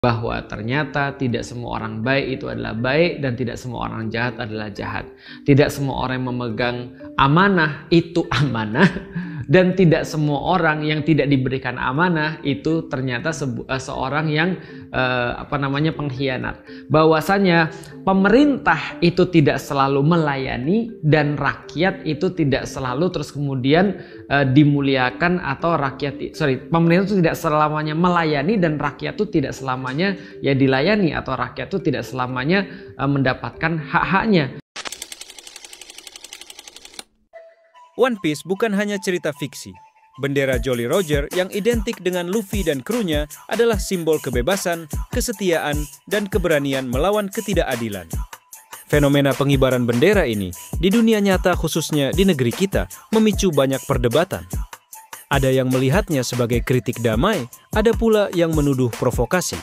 bahwa ternyata tidak semua orang baik itu adalah baik dan tidak semua orang jahat adalah jahat. Tidak semua orang yang memegang amanah itu amanah dan tidak semua orang yang tidak diberikan amanah itu ternyata seorang yang pengkhianat. Bahwasanya pemerintah itu tidak selalu melayani dan rakyat itu tidak selalu terus kemudian dimuliakan, atau pemerintah itu tidak selamanya melayani dan rakyat itu tidak selamanya ya dilayani, atau rakyat itu tidak selamanya mendapatkan hak-haknya. One Piece bukan hanya cerita fiksi. Bendera Jolly Roger yang identik dengan Luffy dan krunya adalah simbol kebebasan, kesetiaan, dan keberanian melawan ketidakadilan. Fenomena pengibaran bendera ini di dunia nyata, khususnya di negeri kita, memicu banyak perdebatan. Ada yang melihatnya sebagai kritik damai, ada pula yang menuduh provokasi.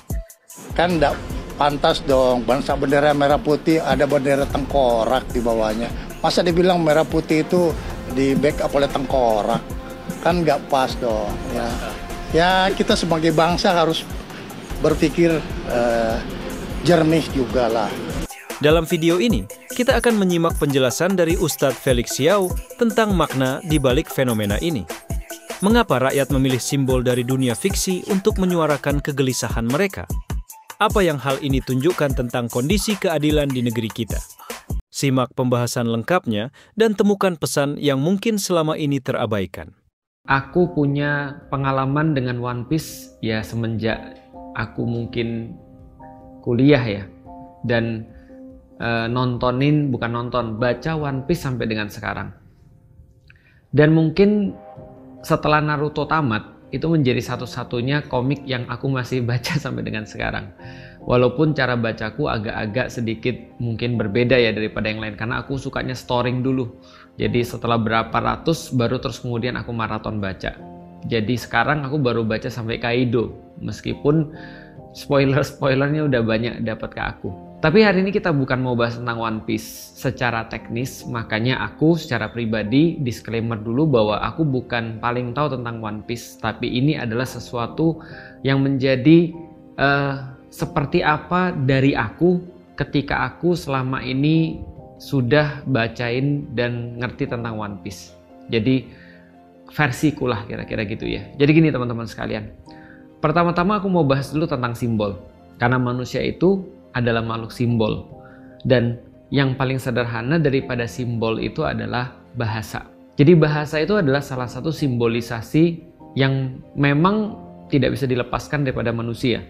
Kan tidak pantas dong, bangsa bendera merah putih ada bendera tengkorak di bawahnya. Masa dibilang merah putih itu di backup oleh tengkorak? Kan nggak pas dong. Ya kita sebagai bangsa harus berpikir jernih juga lah. Dalam video ini, kita akan menyimak penjelasan dari Ustadz Felix Xiao tentang makna di balik fenomena ini. Mengapa rakyat memilih simbol dari dunia fiksi untuk menyuarakan kegelisahan mereka? Apa yang hal ini tunjukkan tentang kondisi keadilan di negeri kita? Simak pembahasan lengkapnya dan temukan pesan yang mungkin selama ini terabaikan. Aku punya pengalaman dengan One Piece ya semenjak aku mungkin kuliah ya. Dan baca One Piece sampai dengan sekarang. Dan mungkin setelah Naruto tamat, itu menjadi satu-satunya komik yang aku masih baca sampai dengan sekarang. Walaupun cara bacaku agak-agak sedikit mungkin berbeda ya daripada yang lain, karena aku sukanya storing dulu. Jadi setelah berapa ratus baru terus kemudian aku maraton baca. Jadi sekarang aku baru baca sampai Kaido, meskipun spoilernya udah banyak dapat ke aku. Tapi hari ini kita bukan mau bahas tentang One Piece secara teknis, makanya aku secara pribadi disclaimer dulu bahwa aku bukan paling tahu tentang One Piece, tapi ini adalah sesuatu yang menjadi seperti apa dari aku ketika aku selama ini sudah bacain dan ngerti tentang One Piece. Jadi versiku lah kira-kira gitu ya. Jadi gini teman-teman sekalian. Pertama-tama aku mau bahas dulu tentang simbol. Karena manusia itu adalah makhluk simbol. Dan yang paling sederhana daripada simbol itu adalah bahasa. Jadi bahasa itu adalah salah satu simbolisasi yang memang tidak bisa dilepaskan daripada manusia.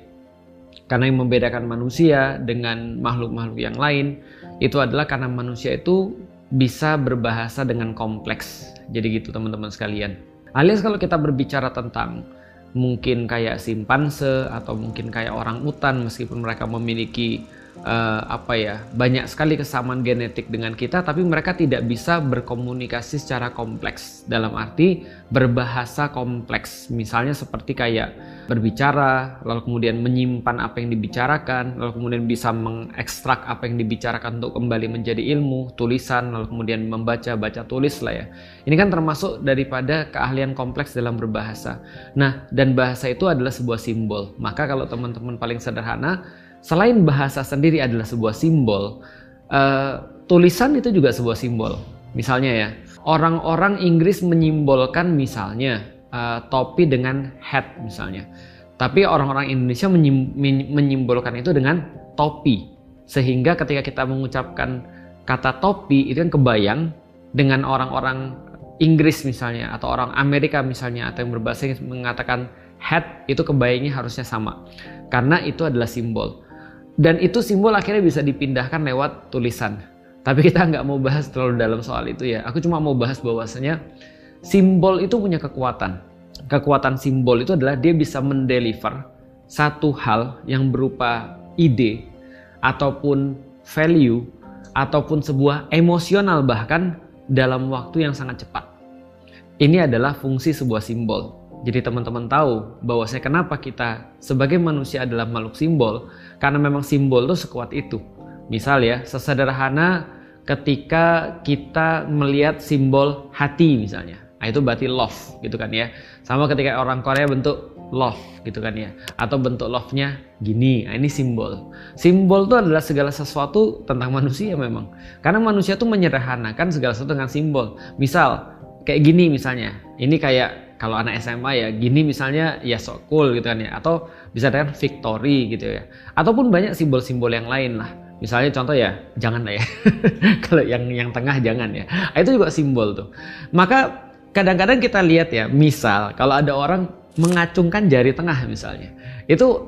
Karena yang membedakan manusia dengan makhluk-makhluk yang lain itu adalah karena manusia itu bisa berbahasa dengan kompleks. Jadi gitu teman-teman sekalian. Alias kalau kita berbicara tentang mungkin kayak simpanse atau mungkin kayak orang utan, meskipun mereka memiliki banyak sekali kesamaan genetik dengan kita, tapi mereka tidak bisa berkomunikasi secara kompleks, dalam arti berbahasa kompleks. Misalnya seperti kayak berbicara, lalu kemudian menyimpan apa yang dibicarakan, lalu kemudian bisa mengekstrak apa yang dibicarakan untuk kembali menjadi ilmu, tulisan, lalu kemudian baca tulis lah ya. Ini kan termasuk daripada keahlian kompleks dalam berbahasa. Nah, dan bahasa itu adalah sebuah simbol. Maka kalau teman-teman paling sederhana, selain bahasa sendiri adalah sebuah simbol, tulisan itu juga sebuah simbol. Misalnya ya, orang-orang Inggris menyimbolkan misalnya topi dengan hat misalnya. Tapi orang-orang Indonesia menyimbolkan itu dengan topi. Sehingga ketika kita mengucapkan kata topi, itu kan kebayang dengan orang-orang Inggris misalnya, atau orang Amerika misalnya, atau yang berbahasa Inggris mengatakan hat, itu kebayangnya harusnya sama. Karena itu adalah simbol. Dan itu simbol akhirnya bisa dipindahkan lewat tulisan. Tapi kita nggak mau bahas terlalu dalam soal itu ya. Aku cuma mau bahas bahwasanya simbol itu punya kekuatan. Kekuatan simbol itu adalah dia bisa mendeliver satu hal yang berupa ide, ataupun value, ataupun sebuah emosional bahkan dalam waktu yang sangat cepat. Ini adalah fungsi sebuah simbol. Jadi teman-teman tahu bahwasanya kenapa kita sebagai manusia adalah makhluk simbol, karena memang simbol itu sekuat itu. Misal ya, sesederhana ketika kita melihat simbol hati misalnya. Nah, itu berarti love gitu kan ya. Sama ketika orang Korea bentuk love gitu kan ya, atau bentuk love-nya gini. Nah, ini simbol. Simbol itu adalah segala sesuatu tentang manusia memang. Karena manusia tuh menyederhanakan segala sesuatu dengan simbol. Misal kayak gini misalnya. Ini kayak kalau anak SMA ya, gini misalnya ya so cool gitu kan ya, atau bisa dengan victory gitu ya. Ataupun banyak simbol-simbol yang lain lah. Misalnya contoh ya, jangan lah ya. Kalau yang tengah jangan ya. Itu juga simbol tuh. Maka kadang-kadang kita lihat ya, misal kalau ada orang mengacungkan jari tengah misalnya, itu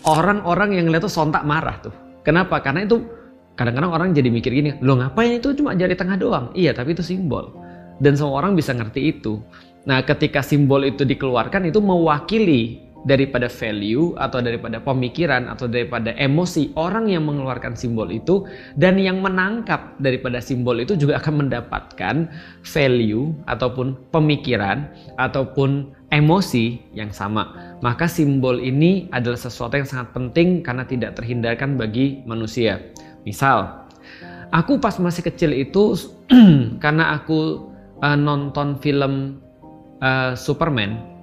orang-orang yang lihat tuh sontak marah tuh. Kenapa? Karena itu kadang-kadang orang jadi mikir gini, loh ngapain itu cuma jari tengah doang? Iya, tapi itu simbol. Dan semua orang bisa ngerti itu. Nah, ketika simbol itu dikeluarkan, itu mewakili daripada value atau daripada pemikiran atau daripada emosi orang yang mengeluarkan simbol itu, dan yang menangkap daripada simbol itu juga akan mendapatkan value ataupun pemikiran ataupun emosi yang sama. Maka simbol ini adalah sesuatu yang sangat penting karena tidak terhindarkan bagi manusia. Misal, aku pas masih kecil itu karena aku nonton film Superman,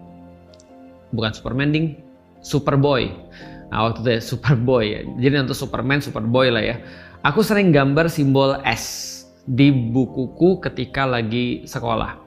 bukan Superman ding, Superboy. Nah, waktu itu ya Superboy ya. Jadi untuk Superman, Superboy lah ya. Aku sering gambar simbol S di bukuku ketika lagi sekolah.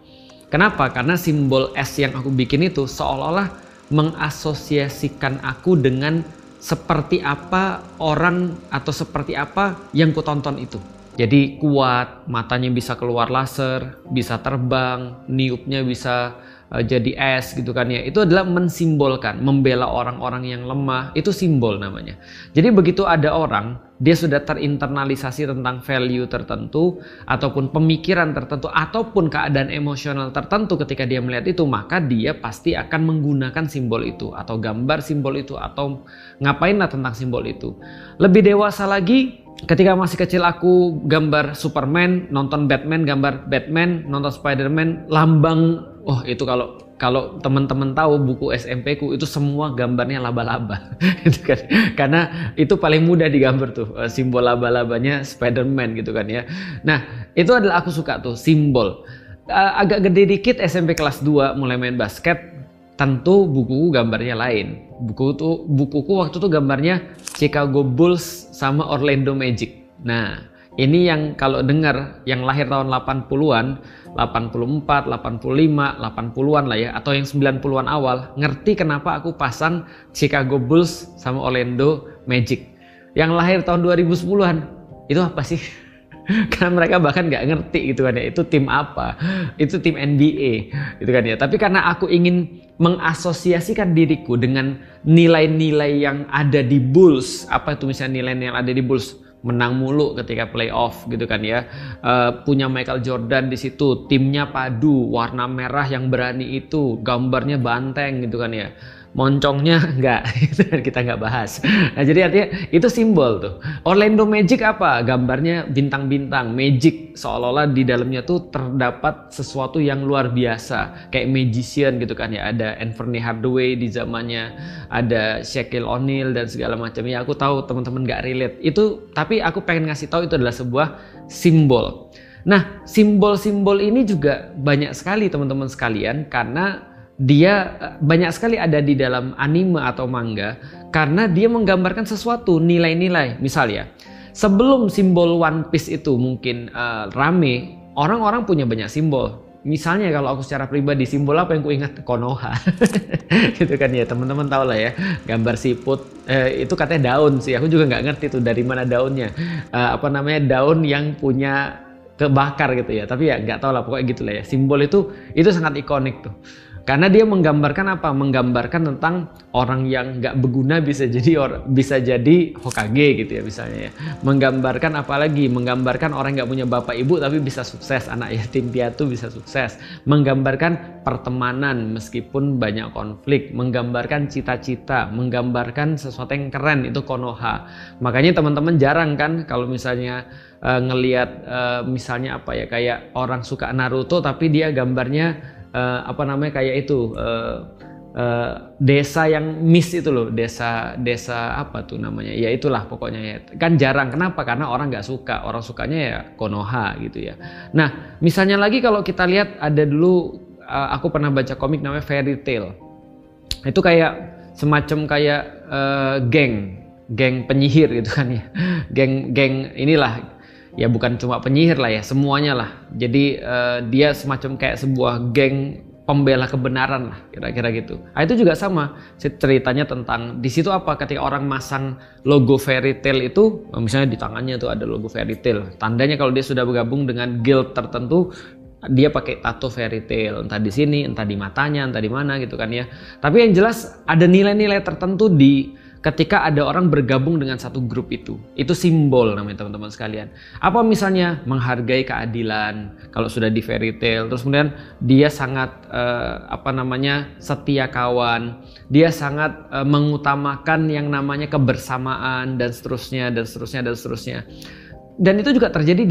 Kenapa? Karena simbol S yang aku bikin itu seolah-olah mengasosiasikan aku dengan seperti apa orang atau seperti apa yang kutonton itu. Jadi kuat, matanya bisa keluar laser, bisa terbang, niupnya bisa jadi es gitu kan ya. Itu adalah mensimbolkan, membela orang-orang yang lemah. Itu simbol namanya. Jadi begitu ada orang, dia sudah terinternalisasi tentang value tertentu ataupun pemikiran tertentu ataupun keadaan emosional tertentu ketika dia melihat itu, maka dia pasti akan menggunakan simbol itu atau gambar simbol itu atau ngapainlah tentang simbol itu. Lebih dewasa lagi, ketika masih kecil aku gambar Superman, nonton Batman, gambar Batman, nonton Spiderman, lambang. Oh, itu kalau teman-teman tahu buku SMP ku itu semua gambarnya laba-laba. Gitu kan. Karena itu paling mudah digambar tuh, simbol laba-labanya Spiderman gitu kan ya. Nah, itu adalah aku suka tuh simbol. Agak gede dikit SMP kelas 2 mulai main basket, tentu bukuku gambarnya lain. Bukuku waktu itu gambarnya Chicago Bulls sama Orlando Magic. Nah, ini yang kalau dengar yang lahir tahun 80-an, 84, 85, 80-an lah ya, atau yang 90-an awal, ngerti kenapa aku pasang Chicago Bulls sama Orlando Magic. Yang lahir tahun 2010-an, itu apa sih? Karena mereka bahkan nggak ngerti gitu kan ya, itu tim apa, itu tim NBA gitu kan ya. Tapi karena aku ingin mengasosiasikan diriku dengan nilai-nilai yang ada di Bulls, apa itu misalnya nilai-nilai yang ada di Bulls, menang mulu ketika playoff gitu kan ya, punya Michael Jordan di situ, timnya padu, warna merah yang berani itu, gambarnya banteng gitu kan ya. Moncongnya enggak, kita nggak bahas. Nah, jadi artinya itu simbol tuh. Orlando Magic apa? Gambarnya bintang-bintang, magic, seolah-olah di dalamnya tuh terdapat sesuatu yang luar biasa, kayak magician gitu kan ya. Ada Anthony Hardaway di zamannya, ada Shaquille O'Neal dan segala macamnya. Aku tahu teman-teman nggak relate itu, tapi aku pengen ngasih tahu itu adalah sebuah simbol. Nah, simbol-simbol ini juga banyak sekali teman-teman sekalian, karena dia banyak sekali ada di dalam anime atau manga karena dia menggambarkan sesuatu, nilai-nilai. Misal ya, sebelum simbol One Piece itu mungkin rame, orang-orang punya banyak simbol. Misalnya kalau aku secara pribadi, simbol apa yang ku ingat? Konoha. Gitu kan ya, teman-teman tahu lah ya, gambar siput, itu katanya daun sih, aku juga nggak ngerti tuh dari mana daunnya. Apa namanya, daun yang punya kebakar gitu ya, tapi ya nggak tahu lah, pokoknya gitulah ya. Simbol itu sangat ikonik tuh. Karena dia menggambarkan apa? Menggambarkan tentang orang yang nggak berguna bisa jadi Hokage gitu ya misalnya ya. Menggambarkan apa lagi? Menggambarkan orang nggak punya bapak ibu tapi bisa sukses, anak yatim piatu bisa sukses. Menggambarkan pertemanan meskipun banyak konflik. Menggambarkan cita-cita, menggambarkan sesuatu yang keren, itu Konoha. Makanya teman-teman jarang kan kalau misalnya ngelihat misalnya apa ya, kayak orang suka Naruto tapi dia gambarnya apa namanya, kayak itu desa yang miss itu loh, desa apa tuh namanya, ya itulah pokoknya ya. Kan jarang. Kenapa? Karena orang nggak suka, orang sukanya ya Konoha gitu ya. Nah, misalnya lagi kalau kita lihat, ada dulu aku pernah baca komik namanya Fairy Tail. Itu kayak semacam kayak geng penyihir gitu kan ya. Geng inilah ya, bukan cuma penyihir lah ya, semuanya lah. Jadi dia semacam kayak sebuah geng pembela kebenaran lah, kira-kira gitu. Nah, itu juga sama ceritanya tentang di situ apa, ketika orang masang logo Fairy Tail itu, misalnya di tangannya tuh ada logo Fairy Tail, tandanya kalau dia sudah bergabung dengan guild tertentu, dia pakai tato Fairy Tail, entah di sini, entah di matanya, entah di mana gitu kan ya. Tapi yang jelas ada nilai-nilai tertentu di ketika ada orang bergabung dengan satu grup itu simbol namanya teman-teman sekalian. Apa misalnya menghargai keadilan kalau sudah di Fairy Tail, terus kemudian dia sangat setia kawan, dia sangat mengutamakan yang namanya kebersamaan dan seterusnya. Dan itu juga terjadi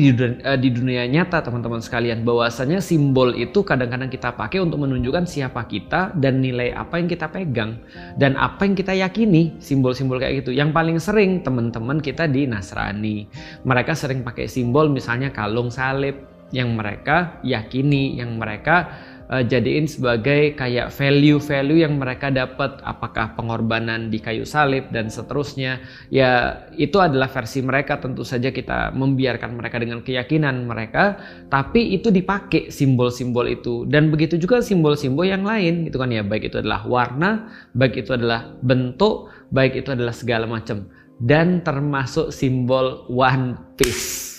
di dunia nyata teman-teman sekalian, bahwasanya simbol itu kadang-kadang kita pakai untuk menunjukkan siapa kita dan nilai apa yang kita pegang dan apa yang kita yakini. Simbol-simbol kayak gitu yang paling sering teman-teman kita di Nasrani, mereka sering pakai simbol misalnya kalung salib yang mereka yakini, yang mereka jadiin sebagai kayak value-value yang mereka dapat, apakah pengorbanan di kayu salib dan seterusnya. Ya itu adalah versi mereka, tentu saja kita membiarkan mereka dengan keyakinan mereka, tapi itu dipakai simbol-simbol itu. Dan begitu juga simbol-simbol yang lain gitu kan ya, baik itu adalah warna, baik itu adalah bentuk, baik itu adalah segala macam, dan termasuk simbol One Piece.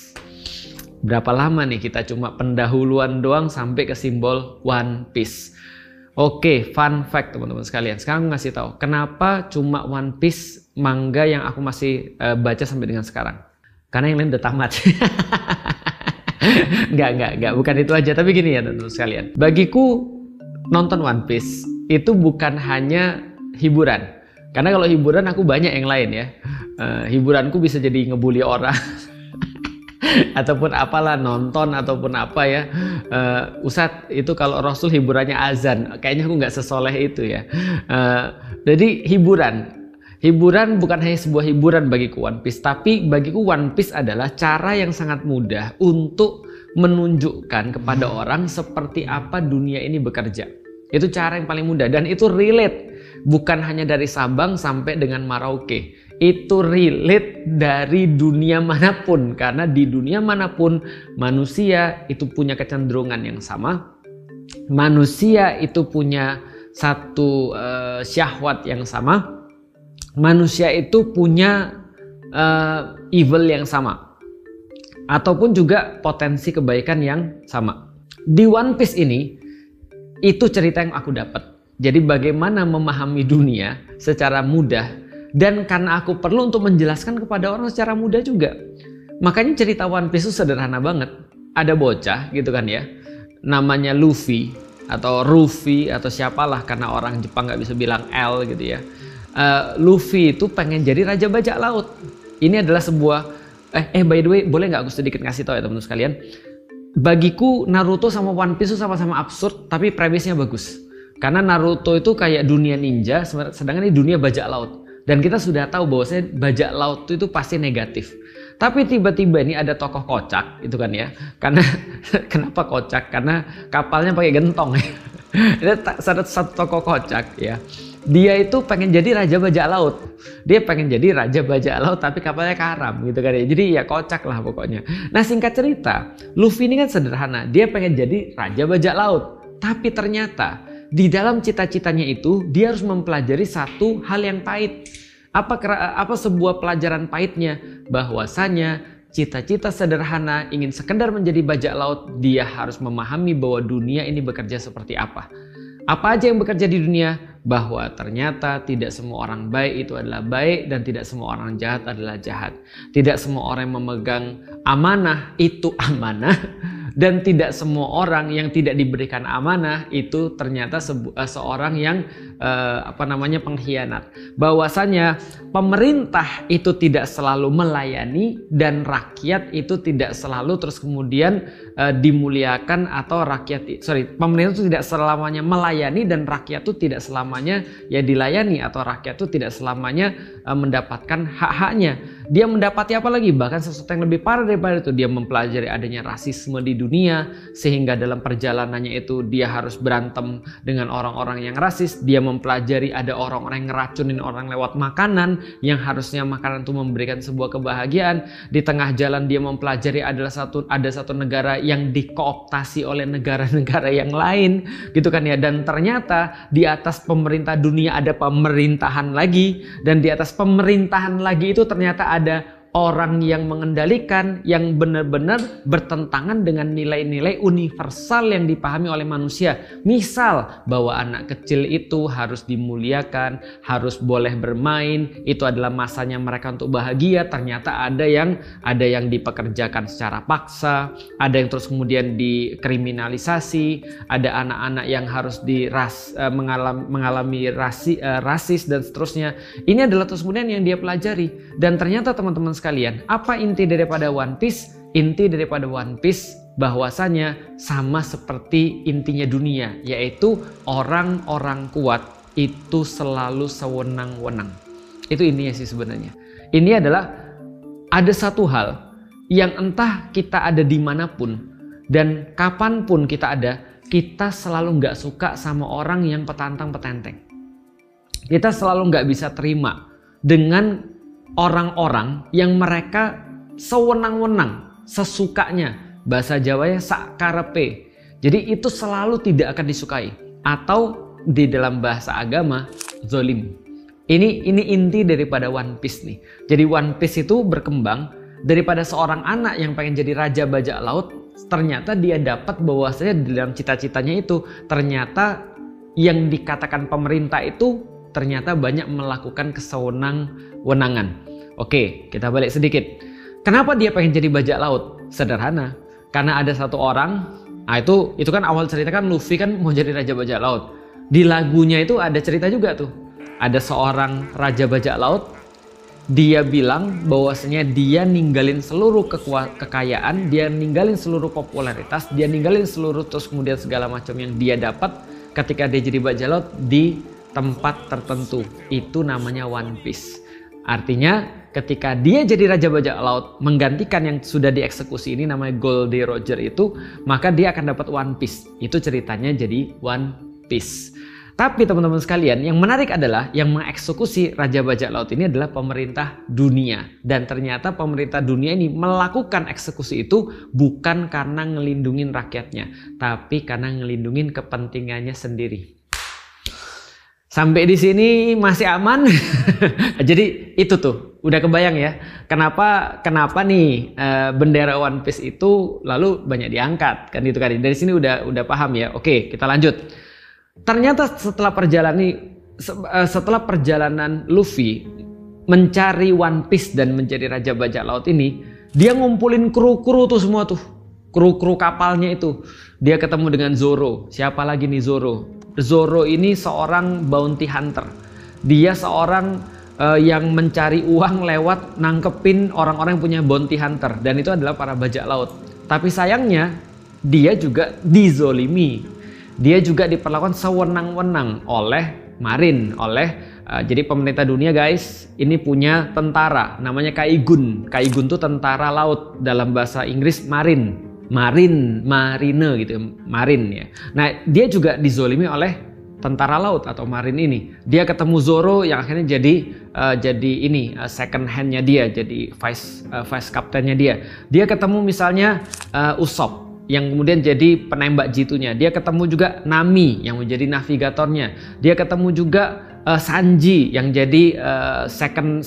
Berapa lama nih kita cuma pendahuluan doang sampai ke simbol One Piece. Oke, fun fact teman-teman sekalian. Sekarang aku ngasih tahu kenapa cuma One Piece manga yang aku masih baca sampai dengan sekarang. Karena yang lain udah tamat. Enggak, bukan itu aja. Tapi gini ya teman-teman sekalian. Bagiku nonton One Piece itu bukan hanya hiburan. Karena kalau hiburan aku banyak yang lain ya. Hiburanku bisa jadi ngebully orang. Ataupun apalah, nonton ataupun apa ya. Ustadz itu kalau Rasul hiburannya azan, kayaknya aku nggak sesoleh itu ya. Jadi hiburan bukan hanya sebuah hiburan bagiku One Piece, tapi bagiku One Piece adalah cara yang sangat mudah untuk menunjukkan kepada orang seperti apa dunia ini bekerja. Itu cara yang paling mudah dan itu relate, bukan hanya dari Sabang sampai dengan Merauke. Itu relate dari dunia manapun, karena di dunia manapun manusia itu punya kecenderungan yang sama, manusia itu punya satu syahwat yang sama, manusia itu punya evil yang sama, ataupun juga potensi kebaikan yang sama. Di One Piece ini itu cerita yang aku dapat. Jadi bagaimana memahami dunia secara mudah. Dan karena aku perlu untuk menjelaskan kepada orang secara mudah juga, makanya cerita One Piece itu sederhana banget. Ada bocah gitu kan ya, namanya Luffy atau Ruffy atau siapalah, karena orang Jepang nggak bisa bilang L gitu ya. Luffy itu pengen jadi raja bajak laut. Ini adalah sebuah by the way, boleh nggak aku sedikit ngasih tahu ya teman-teman sekalian. Bagiku Naruto sama One Piece itu sama-sama absurd, tapi premisnya bagus. Karena Naruto itu kayak dunia ninja, sedangkan ini dunia bajak laut. Dan kita sudah tahu bahwasanya bajak laut itu pasti negatif. Tapi tiba-tiba ini ada tokoh kocak gitu kan ya. Karena kenapa kocak? Karena kapalnya pakai gentong ya. Ada satu tokoh kocak ya. Dia itu pengen jadi raja bajak laut. Dia pengen jadi raja bajak laut tapi kapalnya karam gitu kan ya. Jadi ya kocak lah pokoknya. Nah singkat cerita, Luffy ini kan sederhana. Dia pengen jadi raja bajak laut. Tapi ternyata di dalam cita-citanya itu dia harus mempelajari satu hal yang pahit. Apa sebuah pelajaran pahitnya? Bahwasanya cita-cita sederhana ingin sekedar menjadi bajak laut, dia harus memahami bahwa dunia ini bekerja seperti apa. Apa aja yang bekerja di dunia? Bahwa ternyata tidak semua orang baik itu adalah baik dan tidak semua orang jahat adalah jahat. Tidak semua orang yang memegang amanah itu amanah. Dan tidak semua orang yang tidak diberikan amanah itu ternyata seorang yang pengkhianat. Bahwasanya pemerintah itu tidak selalu melayani dan rakyat itu tidak selalu terus kemudian dimuliakan, atau pemerintah itu tidak selamanya melayani dan rakyat itu tidak selamanya ya dilayani, atau rakyat itu tidak selamanya mendapatkan hak-haknya. Dia mendapati apa lagi? Bahkan sesuatu yang lebih parah daripada itu. Dia mempelajari adanya rasisme di dunia, sehingga dalam perjalanannya itu dia harus berantem dengan orang-orang yang rasis. Dia mempelajari ada orang-orang yang ngeracunin orang lewat makanan, yang harusnya makanan itu memberikan sebuah kebahagiaan. Di tengah jalan dia mempelajari ada satu negara yang dikooptasi oleh negara-negara yang lain, gitu kan ya. Dan ternyata di atas pemerintah dunia ada pemerintahan lagi, dan di atas pemerintahan lagi itu ternyata ada orang yang mengendalikan, yang benar-benar bertentangan dengan nilai-nilai universal yang dipahami oleh manusia. Misal bahwa anak kecil itu harus dimuliakan, harus boleh bermain, itu adalah masanya mereka untuk bahagia. Ternyata ada yang dipekerjakan secara paksa, ada yang terus kemudian dikriminalisasi, ada anak-anak yang harus mengalami rasis dan seterusnya. Ini adalah terus kemudian yang dia pelajari. Dan ternyata teman-teman sekalian, apa inti daripada One Piece? Inti daripada One Piece bahwasanya sama seperti intinya dunia, yaitu orang-orang kuat itu selalu sewenang-wenang. Itu intinya sih sebenarnya. Ini adalah ada satu hal yang entah kita ada dimanapun dan kapanpun kita ada, kita selalu nggak suka sama orang yang petantang-petenteng. Kita selalu nggak bisa terima dengan orang-orang yang mereka sewenang-wenang, sesukanya, bahasa Jawanya sakkarepe. Jadi itu selalu tidak akan disukai, atau di dalam bahasa agama zolim. Ini inti daripada One Piece nih. Jadi One Piece itu berkembang daripada seorang anak yang pengen jadi raja bajak laut, ternyata dia dapat bahwasanya di dalam cita-citanya itu ternyata yang dikatakan pemerintah itu ternyata banyak melakukan kesewenang-wenangan. Oke, kita balik sedikit. Kenapa dia pengen jadi bajak laut? Sederhana, karena ada satu orang, itu kan awal cerita kan Luffy kan mau jadi raja bajak laut. Di lagunya itu ada cerita juga tuh. Ada seorang raja bajak laut, dia bilang bahwasanya dia ninggalin seluruh kekayaan, dia ninggalin seluruh popularitas, dia ninggalin seluruh terus kemudian segala macam yang dia dapat ketika dia jadi bajak laut di tempat tertentu. Itu namanya One Piece. Artinya ketika dia jadi raja bajak laut menggantikan yang sudah dieksekusi ini namanya Goldie Roger itu, maka dia akan dapat One Piece. Itu ceritanya jadi One Piece. Tapi teman-teman sekalian, yang menarik adalah yang mengeksekusi raja bajak laut ini adalah pemerintah dunia. Dan ternyata pemerintah dunia ini melakukan eksekusi itu bukan karena ngelindungin rakyatnya, tapi karena ngelindungin kepentingannya sendiri. Sampai di sini masih aman. Jadi itu tuh udah kebayang ya kenapa nih bendera One Piece itu lalu banyak diangkat kan, gitu kan. Dari sini udah paham ya. Oke, kita lanjut. Ternyata setelah perjalanan Luffy mencari One Piece dan menjadi raja bajak laut ini, dia ngumpulin kru-kru tuh semua tuh, kru-kru kapalnya itu. Dia ketemu dengan Zoro. Siapa lagi nih Zoro? Zoro ini seorang bounty hunter. Dia seorang yang mencari uang lewat nangkepin orang-orang yang punya bounty hunter, dan itu adalah para bajak laut. Tapi sayangnya dia juga dizolimi. Dia juga diperlakukan sewenang-wenang oleh Marine, jadi pemerintah dunia guys, ini punya tentara namanya Kaigun. Kaigun itu tentara laut, dalam bahasa Inggris marine gitu, marine ya. Nah, dia juga dizolimi oleh tentara laut atau marine ini. Dia ketemu Zoro yang akhirnya jadi second hand-nya dia, jadi vice captain-nya dia. Dia ketemu misalnya Usopp yang kemudian jadi penembak jitunya. Dia ketemu juga Nami yang menjadi navigatornya. Dia ketemu juga Sanji yang jadi second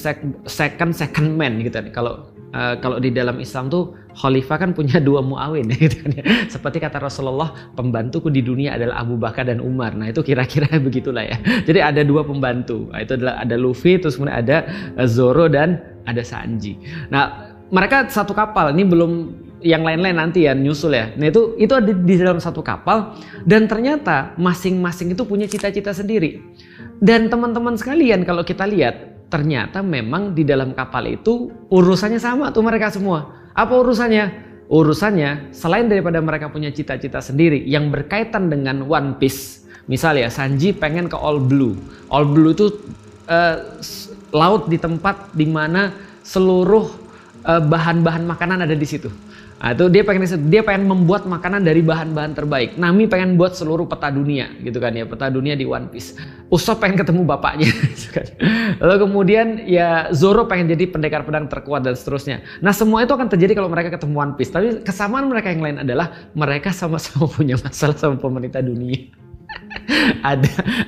man gitu. Kalau di dalam Islam tuh khalifah kan punya dua muawin gitu kan ya. Seperti kata Rasulullah, pembantuku di dunia adalah Abu Bakar dan Umar. Nah, itu kira-kira begitulah ya. Jadi ada dua pembantu. Nah, itu adalah ada Luffy, terus kemudian ada Zoro dan ada Sanji. Nah, mereka satu kapal. Ini belum yang lain-lain nanti ya nyusul ya. Nah, itu ada di dalam satu kapal, dan ternyata masing-masing itu punya cita-cita sendiri. Dan teman-teman sekalian, kalau kita lihat, ternyata memang di dalam kapal itu urusannya sama tuh mereka semua. Apa urusannya? Urusannya selain daripada mereka punya cita-cita sendiri yang berkaitan dengan One Piece. Misalnya Sanji pengen ke All Blue. All Blue itu laut di tempat dimana seluruh bahan-bahan makanan ada di situ. Nah, itu dia pengen membuat makanan dari bahan-bahan terbaik. Nami pengen buat seluruh peta dunia, gitu kan ya, peta dunia di One Piece. Usopp pengen ketemu bapaknya, gitu kan. Lalu kemudian ya Zoro pengen jadi pendekar pedang terkuat dan seterusnya. Nah, semua itu akan terjadi kalau mereka ketemu One Piece. Tapi kesamaan mereka yang lain adalah mereka sama-sama punya masalah sama pemerintah dunia.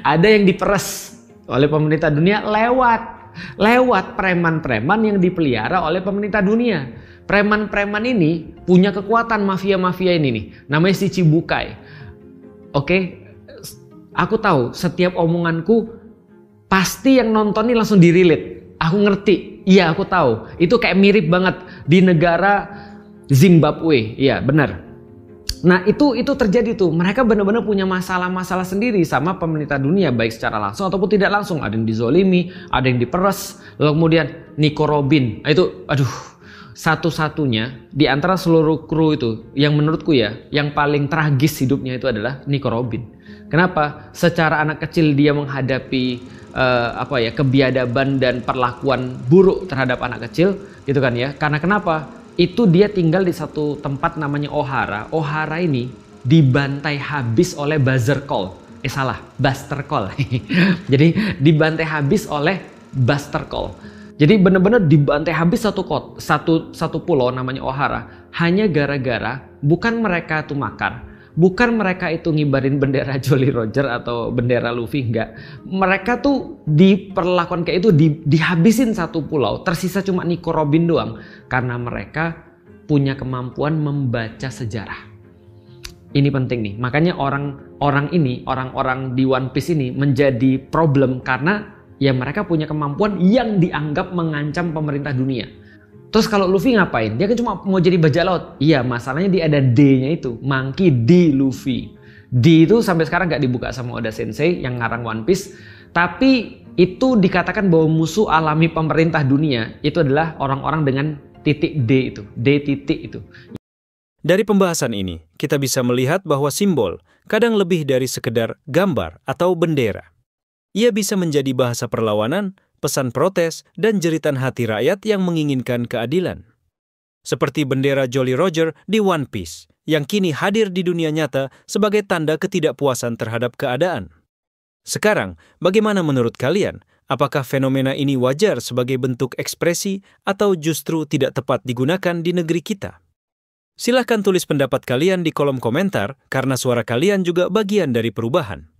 ada yang diperes oleh pemerintah dunia lewat preman-preman yang dipelihara oleh pemerintah dunia. Preman-preman ini punya kekuatan, mafia-mafia ini nih, namanya si Chibukai. Oke, aku tahu setiap omonganku pasti yang nonton ini langsung di-relate. Aku ngerti, iya aku tahu. Itu kayak mirip banget di negara Zimbabwe, iya benar. Nah itu terjadi tuh, mereka benar-benar punya masalah-masalah sendiri sama pemerintah dunia, baik secara langsung ataupun tidak langsung. Ada yang dizolimi, ada yang diperes, lalu kemudian Nico Robin, itu aduh, satu-satunya di antara seluruh kru itu yang menurutku ya, yang paling tragis hidupnya itu adalah Nico Robin. Kenapa? Secara anak kecil dia menghadapi kebiadaban dan perlakuan buruk terhadap anak kecil, gitu kan ya. Karena kenapa? Itu dia tinggal di satu tempat namanya Ohara. Ohara ini dibantai habis oleh Buster Call. Buster Call. Jadi dibantai habis oleh Buster Call. Jadi benar-benar dibantai habis satu pulau namanya Ohara hanya gara-gara bukan mereka itu makar, bukan mereka itu ngibarin bendera Jolly Roger atau bendera Luffy, enggak. Mereka tuh diperlakukan kayak itu, dihabisin satu pulau, tersisa cuma Nico Robin doang karena mereka punya kemampuan membaca sejarah. Ini penting nih. Makanya orang-orang di One Piece ini menjadi problem karena ya mereka punya kemampuan yang dianggap mengancam pemerintah dunia. Terus kalau Luffy ngapain? Dia kan cuma mau jadi bajak laut. Iya, masalahnya dia ada D-nya itu. Monkey D. Luffy. D itu sampai sekarang gak dibuka sama Oda Sensei yang ngarang One Piece. Tapi itu dikatakan bahwa musuh alami pemerintah dunia itu adalah orang-orang dengan titik D itu. D titik itu. Dari pembahasan ini, kita bisa melihat bahwa simbol kadang lebih dari sekedar gambar atau bendera. Ia bisa menjadi bahasa perlawanan, pesan protes, dan jeritan hati rakyat yang menginginkan keadilan. Seperti bendera Jolly Roger di One Piece, yang kini hadir di dunia nyata sebagai tanda ketidakpuasan terhadap keadaan. Sekarang, bagaimana menurut kalian? Apakah fenomena ini wajar sebagai bentuk ekspresi atau justru tidak tepat digunakan di negeri kita? Silahkan tulis pendapat kalian di kolom komentar, karena suara kalian juga bagian dari perubahan.